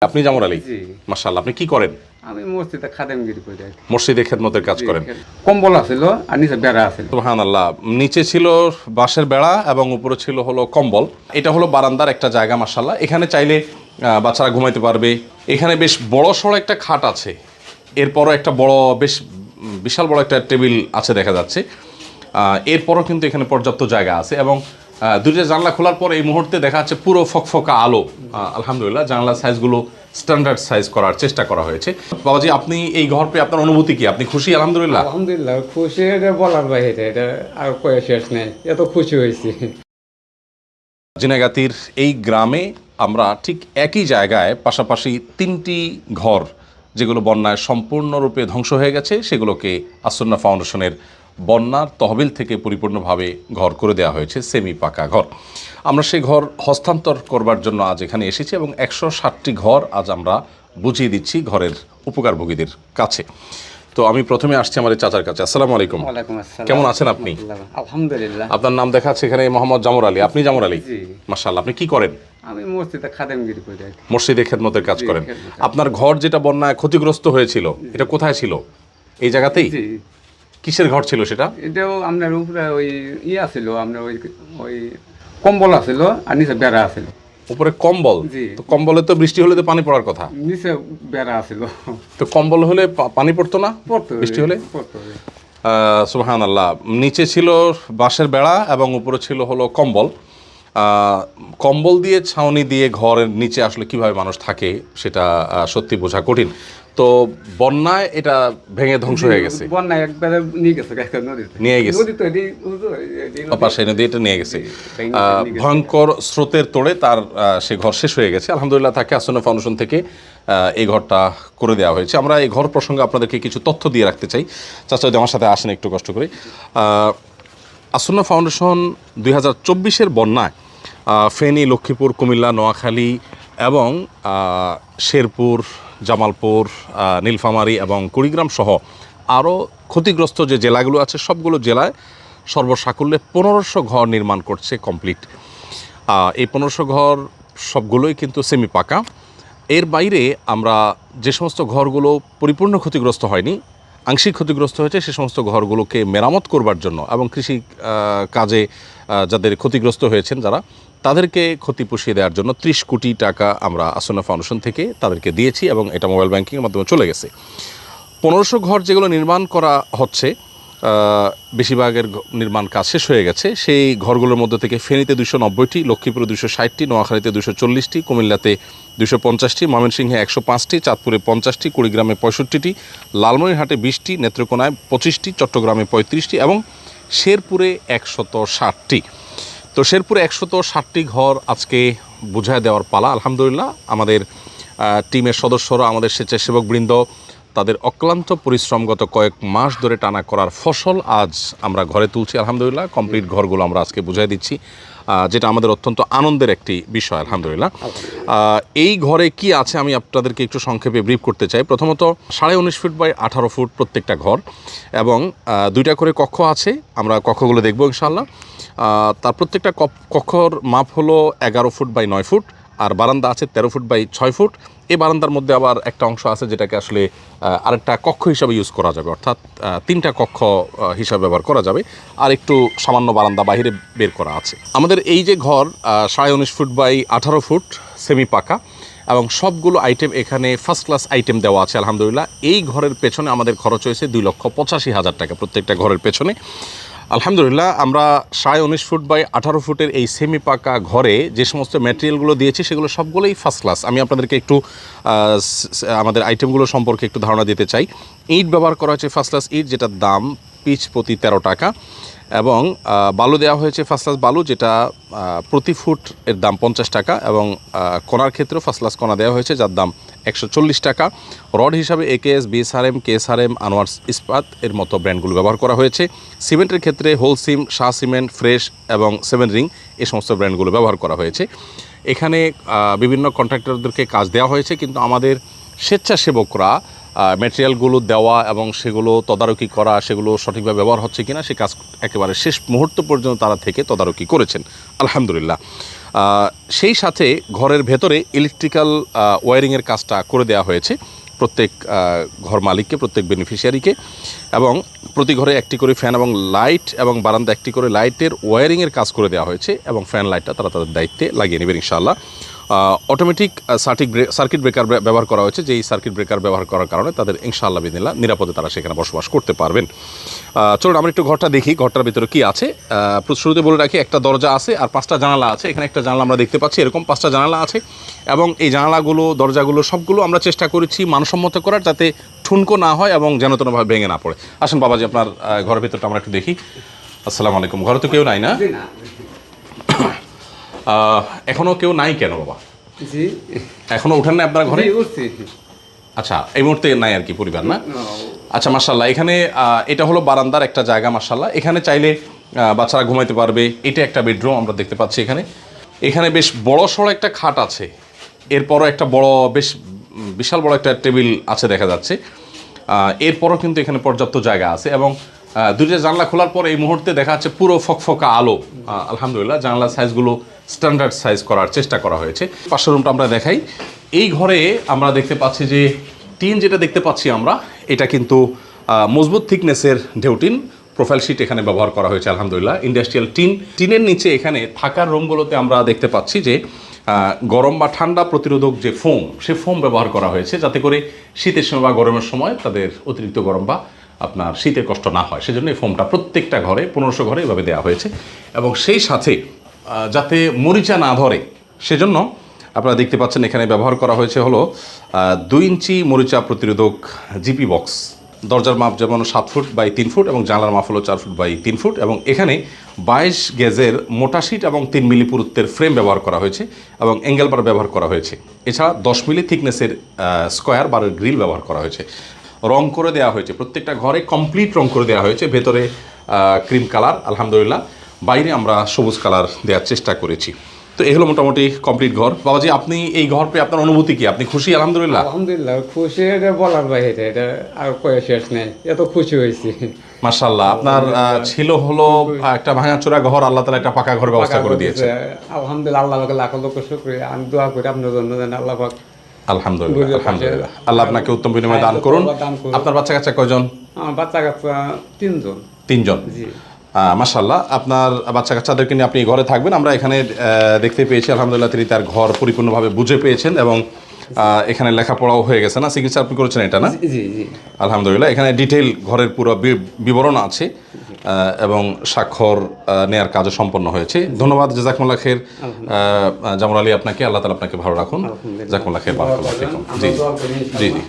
আপনি জামর আলী, জি। মাশাআল্লাহ। আপনি কি করেন? আমি মসজিদে খাদেমগিরি করি আর কি। মসজিদে খেদমতের কাজ করেন। কম্বল আছিল আর নিচে বেড়া আছিল। সুবহানাল্লাহ। নিচে ছিল বাঁশের বেড়া এবং উপরে ছিল হলো কম্বল। এটা হলো বারান্দার একটা জায়গা, মাশাআল্লাহ। এখানে চাইলে বাচ্চারা ঘুমাইতে পারবে। এখানে বেশ বড় সড়ো একটা খাট আছে, এরপরও একটা বড় বেশ বিশাল বড় একটা টেবিল আছে দেখা যাচ্ছে। এরপরও কিন্তু এখানে পর্যাপ্ত জায়গা আছে এবং দুইটা জানলা খোলার পর এই মুহূর্তে দেখা যাচ্ছে পুরো ফকফকা আলো। আলহামদুলিল্লাহ, জানলার সাইজগুলো স্ট্যান্ডার্ড সাইজ করার চেষ্টা করা হয়েছে। বাবাজি, আপনি এই ঘর পেয়ে আপনার অনুভূতি কি? আপনি খুশি? আলহামদুলিল্লাহ। আলহামদুলিল্লাহ খুশি, এটা বলার বাইরে, এটা আর কয়ে শেষ নেই, এত খুশি হয়েছি। জিনাগাতির এই গ্রামে আমরা ঠিক একই জায়গায় পাশাপাশি তিনটি ঘর যেগুলো বন্যায় সম্পূর্ণরূপে ধ্বংস হয়ে গেছে, সেগুলোকে আসন্না ফাউন্ডেশনের বন্যার তহবিল থেকে পরিপূর্ণভাবে ঘর করে দেওয়া হয়েছে, সেমি পাকা ঘর। আমরা সেই ঘর হস্তান্তর করবার জন্য আজ এখানে এসেছি এবং 160টি ঘর আজ আমরা বুঝিয়ে দিচ্ছি ঘরের উপকারভোগীদের কাছে। তো আমি প্রথমে আসছি আমার চাচার কাছে। আসসালামু আলাইকুম। ওয়ালাইকুম আসসালাম। কেমন আছেন আপনি? আলহামদুলিল্লাহ। আপনার নাম দেখা যাচ্ছে এখানে মোহাম্মদ জামর আলী। আপনি জামর আলী? জি। মাশাআল্লাহ। আপনি কি করেন? আমি মসজিদে খাদেমগিরি করি আর কি। মসজিদে খেদমতের কাজ জি, করেন। খেদমতের। আপনার ঘর যেটা বন্যায় ক্ষতিগ্রস্ত হয়েছিল, এটা কোথায় ছিল? এই জায়গাতেই? জি, কিসের ঘর ছিল সেটা? এটাও আপনার উপরে ওই আছিল, আপনার ওই ওই কম্বল আছিল আর নিচে বেড়া আছিল। উপরে কম্বল? জি। তো কম্বলে তো বৃষ্টি হলে তো পানি পড়ার কথা। নিচে বেড়া আছিল। তো কম্বল হলে পানি পড়তো না পড়তো বৃষ্টি হলে? পড়তো। সুবহানাল্লাহ। নিচে ছিল বাঁশের বেড়া এবং উপরে ছিল হলো কম্বল। কম্বল দিয়ে ছাউনি দিয়ে ঘরের নিচে আসলে কিভাবে মানুষ থাকে সেটা সত্যি বোঝা কঠিন। তো বন্যায় এটা ভেঙে ধ্বংস হয়ে গেছে। বন্যায় একবারে নিয়ে গেছে একটা নদীতে। নিয়ে গেছে। নদী তো পাশে নদী এটা নিয়ে গেছে। ভেঙে গেছে। ভয়ঙ্কর স্রোতের তোড়ে তার সে ঘর শেষ হয়ে গেছে। আলহামদুলিল্লাহ, তাকে আসন্না ফাউন্ডেশন থেকে এই ঘরটা করে দেওয়া হয়েছে। আমরা এই ঘর প্রসঙ্গে আপনাদেরকে কিছু তথ্য দিয়ে রাখতে চাই। চাচা যদি আমার সাথে আসেন একটু কষ্ট করে। আসন্না ফাউন্ডেশন 2024-এর বন্যায় ফেনী, লক্ষ্মীপুর, কুমিল্লা, নোয়াখালী এবং শেরপুর, জামালপুর, নীলফামারী এবং কুড়িগ্রাম সহ আরও ক্ষতিগ্রস্ত যে জেলাগুলো আছে সবগুলো জেলায় সর্বসাকুল্যে 1500 ঘর নির্মাণ করছে কমপ্লিট। এই 1500 ঘর সবগুলোই কিন্তু সেমি পাকা। এর বাইরে আমরা যে সমস্ত ঘরগুলো পরিপূর্ণ ক্ষতিগ্রস্ত হয়নি, আংশিক ক্ষতিগ্রস্ত হয়েছে, সে সমস্ত ঘরগুলোকে মেরামত করবার জন্য এবং কৃষি কাজে যাদের ক্ষতিগ্রস্ত হয়েছেন যারা, তাদেরকে ক্ষতি পুষিয়ে দেওয়ার জন্য 30 কোটি টাকা আমরা আসন্না ফাউন্ডেশন থেকে তাদেরকে দিয়েছি এবং এটা মোবাইল ব্যাংকিংয়ের মাধ্যমে চলে গেছে। 1500 ঘর যেগুলো নির্মাণ করা হচ্ছে, বেশিরভাগের নির্মাণ কাজ শেষ হয়ে গেছে। সেই ঘরগুলোর মধ্যে থেকে ফেনীতে 290টি, লক্ষ্মীপুরে 260টি, নোয়াখালীতে 240টি, কুমিল্লাতে 250টি, ময়মনসিংহে 105টি, চাঁদপুরে 50টি, কুড়িগ্রামে 65টি, লালমনিরহাটে 20টি, নেত্রকোনায় 25টি, চট্টগ্রামে 35টি এবং শেরপুরে 160টি। তো শেরপুরে 160টি ঘর আজকে বুঝায় দেওয়ার পালা। আলহামদুলিল্লাহ, আমাদের টিমের সদস্যরা, আমাদের স্বেচ্ছাসেবকবৃন্দ, তাদের অক্লান্ত পরিশ্রম গত কয়েক মাস ধরে টানা করার ফসল আজ আমরা ঘরে তুলছি। আলহামদুলিল্লাহ, কমপ্লিট ঘরগুলো আমরা আজকে বুঝাই দিচ্ছি, যেটা আমাদের অত্যন্ত আনন্দের একটি বিষয়। আলহামদুলিল্লাহ। এই ঘরে কি আছে আমি আপনাদেরকে একটু সংক্ষেপে ব্রিফ করতে চাই। প্রথমত 19.5 ফুট বাই 18 ফুট প্রত্যেকটা ঘর এবং 2টা করে কক্ষ আছে। আমরা কক্ষগুলো দেখব ইনশাআল্লাহ। তার প্রত্যেকটা কক্ষর মাপ হলো 11 ফুট বাই 9 ফুট আর বারান্দা আছে 13 ফুট বাই 6 ফুট। এই বারান্দার মধ্যে আবার একটা অংশ আছে যেটাকে আসলে আরেকটা কক্ষ হিসাবে ইউজ করা যাবে, অর্থাৎ 3টা কক্ষ হিসাবে ব্যবহার করা যাবে আর একটু সামান্য বারান্দা বাইরে বের করা আছে। আমাদের এই যে ঘর 19.5 ফুট বাই 18 ফুট সেমি পাকা এবং সবগুলো আইটেম এখানে ফার্স্ট ক্লাস আইটেম দেওয়া আছে। আলহামদুলিল্লাহ, এই ঘরের পেছনে আমাদের খরচ হয়েছে 2,85,000 টাকা প্রত্যেকটা ঘরের পেছনে। আলহামদুলিল্লাহ, আমরা 19.5 ফুট বাই 18 ফুটের এই সেমি পাকা ঘরে যে সমস্ত ম্যাটেরিয়ালগুলো দিয়েছি সেগুলো সবগুলোই ফার্স্ট ক্লাস। আমি আপনাদেরকে একটু আমাদের আইটেমগুলো সম্পর্কে একটু ধারণা দিতে চাই। ইট ব্যবহার করা হয়েছে ফার্স্ট ক্লাস ইট, যেটার দাম পিচ প্রতি 13 টাকা এবং বালু দেওয়া হয়েছে ফার্স্ট ক্লাস বালু, যেটা প্রতি ফুট এর দাম 50 টাকা এবং কোনার ক্ষেত্রেও ফার্স্ট ক্লাস কোনা দেওয়া হয়েছে যার দাম 140 টাকা। রড হিসাবে AKS, BSRM, KSRM, আনোয়ার্স ইস্পাত এর মতো ব্র্যান্ডগুলো ব্যবহার করা হয়েছে। সিমেন্টের ক্ষেত্রে হোলসিম, শাহ সিমেন্ট, ফ্রেশ এবং 7 রিং এই সমস্ত ব্র্যান্ডগুলো ব্যবহার করা হয়েছে। এখানে বিভিন্ন কন্ট্রাক্টরদেরকে কাজ দেওয়া হয়েছে, কিন্তু আমাদের স্বেচ্ছাসেবকরা ম্যাটেরিয়ালগুলো দেওয়া এবং সেগুলো তদারকি করা, সেগুলো সঠিকভাবে ব্যবহার হচ্ছে কিনা সে কাজ একেবারে শেষ মুহূর্ত পর্যন্ত তারা থেকে তদারকি করেছেন। আলহামদুলিল্লাহ, সেই সাথে ঘরের ভেতরে ইলেকট্রিক্যাল ওয়্যারিংয়ের কাজটা করে দেওয়া হয়েছে প্রত্যেক ঘর মালিককে, প্রত্যেক বেনিফিশিয়ারিকে, এবং প্রতি ঘরে একটি করে ফ্যান এবং লাইট এবং বারান্দা একটি করে লাইটের ওয়্যারিংয়ের কাজ করে দেওয়া হয়েছে এবং ফ্যান লাইটটা তারা তাদের দায়িত্বে লাগিয়ে নেবেন ইনশাআল্লাহ। অটোমেটিক সার্কিট ব্রেকার ব্যবহার করা হয়েছে, যেই সার্কিট ব্রেকার ব্যবহার করার কারণে তাদের ইনশাআল্লাহ বিদিনিল্লাহ নিরাপদে তারা সেখানে বসবাস করতে পারবেন। চলুন আমরা একটু ঘরটা দেখি, ঘরটার ভিতরে কি আছে। শুরুতে বলে রাখি, একটা দরজা আছে আর 5টা জানালা আছে। এখানে একটা জানালা আমরা দেখতে পাচ্ছি, এরকম 5টা জানালা আছে, এবং এই জানালাগুলো দরজাগুলো সবগুলো আমরা চেষ্টা করেছি মানসম্মত করার, যাতে ঠুনকো না হয় এবং যেন তেনভাবে ভেঙে না পড়ে। আসুন বাবাজি, আপনার ঘরের ভিতরটা আমরা একটু দেখি। আসসালামু আলাইকুম। ঘরে তো কেউ নাই না? এখনো কেউ নাই কেন বাবা? জি, এখনো উঠেন না আপনার ঘরে? উঠছি। আচ্ছা, এই মুহূর্তে নাই আর কি পরিবার, না? আচ্ছা, মাশাআল্লাহ। এখানে এটা হলো বারান্দার একটা জায়গা, মাশাআল্লাহ। এখানে চাইলে বাচ্চারা ঘুমাইতে পারবে। এটা একটা বেডরুম আমরা দেখতে পাচ্ছি। এখানে বেশ বড় সড়ো একটা খাট আছে, এরপরও একটা বড়, বেশ বিশাল বড় একটা টেবিল আছে দেখা যাচ্ছে। এরপরও কিন্তু এখানে পর্যাপ্ত জায়গা আছে, এবং দুইটা জানলা খোলার পর এই মুহূর্তে দেখা যাচ্ছে পুরো ফকফকা আলো। আলহামদুলিল্লাহ, জানলা সাইজগুলো স্ট্যান্ডার্ড সাইজ করার চেষ্টা করা হয়েছে। পাশের রুমটা আমরা দেখাই। এই ঘরে আমরা দেখতে পাচ্ছি যে টিন যেটা দেখতে পাচ্ছি আমরা, এটা কিন্তু মজবুত থিকনেসের ঢেউটিন প্রোফাইল শিট এখানে ব্যবহার করা হয়েছে আলহামদুলিল্লাহ। ইন্ডাস্ট্রিয়াল টিনের নিচে এখানে থাকার রুমগুলোতে আমরা দেখতে পাচ্ছি যে গরম বা ঠান্ডা প্রতিরোধক যে ফোম, সে ফোম ব্যবহার করা হয়েছে, যাতে করে শীতের সময় বা গরমের সময় তাদের অতিরিক্ত গরম বা আপনার শীতের কষ্ট না হয়। সেজন্য এই ফোমটা প্রত্যেকটা ঘরে, 1500 ঘরে এভাবে দেওয়া হয়েছে, এবং সেই সাথে যাতে মরিচা না ধরে সেজন্য আপনারা দেখতে পাচ্ছেন এখানে ব্যবহার করা হয়েছে হলো 2 ইঞ্চি মরিচা প্রতিরোধক জিপি বক্স। দরজার মাপ যেমন 7 ফুট বাই 3 ফুট এবং জানলার মাপ হলো 4 ফুট বাই 3 ফুট, এবং এখানে 22 গেজের মোটা শিট এবং 3 মিলি পুরুত্বের ফ্রেম ব্যবহার করা হয়েছে, এবং অ্যাঙ্গেল বার ব্যবহার করা হয়েছে। এছাড়া 10 মিলি থিকনেসের স্কোয়ার বারের গ্রিল ব্যবহার করা হয়েছে। রং করে দেওয়া হয়েছে, প্রত্যেকটা ঘরে কমপ্লিট রং করে দেওয়া হয়েছে। ভেতরে ক্রিম কালার আলহামদুলিল্লাহ, বাইরে আমরা সবুজ কালার দেওয়ার চেষ্টা করেছি। তো এই হলো মোটামুটি কমপ্লিট ঘর। বাবাজি, আপনি এই ঘর পেয়ে আপনার অনুভূতি কি? আপনি খুশি? আলহামদুলিল্লাহ। আলহামদুলিল্লাহ খুশি, এটা বলার বাইরে, এটা আর কয়ে শেষ নেই, এত খুশি হয়েছি। মাশাআল্লাহ, আপনার ছিল হলো একটা ভাঙাচোরা ঘর, আল্লাহ তাআলা একটা পাকা ঘর ব্যবস্থা করে দিয়েছে। আলহামদুলিল্লাহ, আল্লাহকে লাখ লক্ষ শুকরিয়া। আমি দোয়া করি আপনার জন্য যেন আল্লাহ পাক আলহামদুলিল্লাহ, আলহামদুলিল্লাহ, আল্লাহ আপনাকে উত্তম বিনিময় দান করুন। আপনার বাচ্চা কাচ্চা কয়জন? আমার বাচ্চা কাচ্চা 3 জন। 3 জন। জি, মাশাআল্লাহ। আপনার বাচ্চা কাচ্চাদেরকে নিয়ে আপনি ঘরে থাকবেন। আমরা এখানে দেখতে পেয়েছি আলহামদুলিল্লাহ তিনি তার ঘর পরিপূর্ণভাবে বুঝে পেয়েছেন, এবং এখানে লেখাপড়াও হয়ে গেছে, না? চিকিৎসা আপনি করেছেন এটা, না? জি জি। আলহামদুলিল্লাহ, এখানে ডিটেইল ঘরের পুরো বিবরণ আছে, এবং স্বাক্ষর নেয়ার কাজও সম্পন্ন হয়েছে। ধন্যবাদ, জাযাকুমুল্লাহ খাইর জামাল আলী আপনাকে। আল্লাহ তাআলা আপনাকে ভালো রাখুন। জাযাকুমুল্লাহ খাইর, বারাকাল্লাহু ফিকুম। জি জি জি।